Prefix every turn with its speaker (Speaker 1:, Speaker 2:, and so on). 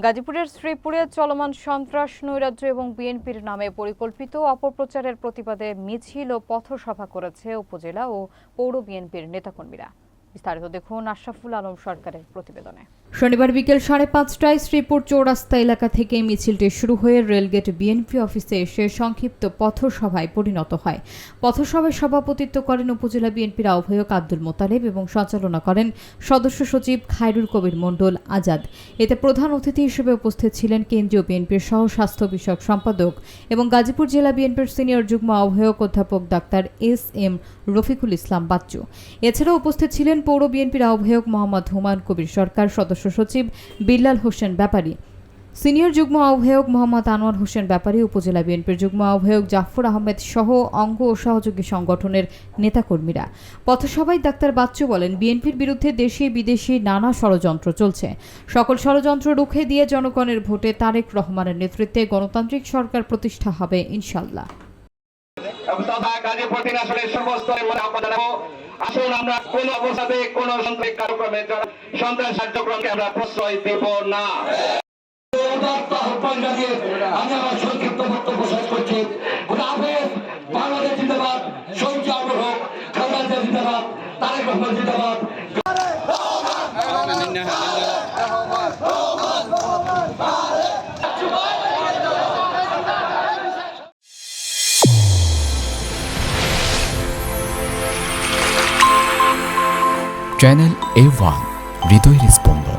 Speaker 1: গাজীপুরের শ্রীপুরে চলমান সন্ত্রাস নৈরাজ্য এবং বিএনপির নামে পরিকল্পিত অপপ্রচারের প্রতিবাদে মিছিল ও পথসভা করেছে উপজেলা ও পৌর বিএনপির নেতাকর্মীরা। বিস্তারিত দেখুন আশরাফুল আলম সরকারের প্রতিবেদনে। শনিবার বিকেল 5:30টায় শ্রীপুর চৌরাস্তা এলাকা থেকে মিছিলটি শুরু হয়ে রেলগেট বিএনপি অফিসে এসে সংক্ষিপ্ত পথসভায় পরিণত হয়। পথসভায় সভাপতিত্ব করেন উপজেলা বিএনপির আহ্বায়ক আব্দুল মোতালেব এবং সঞ্চালনা করেন সদস্য সচিব খায়রুল কবির মণ্ডল আজাদ। এতে প্রধান অতিথি হিসেবে উপস্থিত ছিলেন কেন্দ্রীয় বিএনপির সহ স্বাস্থ্য বিষয়ক সম্পাদক এবং গাজীপুর জেলা বিএনপির সিনিয়র যুগ্ম আহ্বায়ক অধ্যাপক ডাক্তার এস.এম. রফিকুল ইসলাম বাচ্চু। এছাড়াও উপস্থিত ছিলেন পৌর বিএনপির আহ্বায়ক মোহাম্মদ হুমায়ুন কবির সরকার, সদস্য সচিব বিল্লাল হোসেন ব্যাপারী, সিনিয়র যুগ্ম আহ্বায়ক মোহাম্মদ আনোয়ার হোসেন ব্যাপারী, উপজেলা বিএনপির যুগ্ম আহ্বায়ক জাফর আহমেদ সহ অঙ্গ ও সহযোগী সংগঠনের নেতাকর্মীরা। পথসভায় ডাক্তার বাচ্চু বলেন, বিএনপির বিরুদ্ধে দেশি বিদেশি নানা ষড়যন্ত্র চলছে। সকল ষড়যন্ত্র রুখে দিয়ে জনগণের ভোটে তারেক রহমানের নেতৃত্বে গণতান্ত্রিক সরকার প্রতিষ্ঠা হবে ইনশাআল্লাহ।
Speaker 2: আসুন আমরা কোন অবস্থাতে কোন সন্ত্রাসী কার্যক্রমে সন্ত্রাস কার্যক্রমকে আমরা প্রশ্রয় দেব না। আমি আমার সংক্ষিপ্ত বক্তব্য শেষ করছি। বাংলাদেশ জিন্দাবাদ, শহীদ আবুল হক, খালেদা জিন্দাবাদ, তারেক রহমান জিন্দাবাদ।
Speaker 3: চ্যানেল A1 হৃদয়ের স্পন্দন।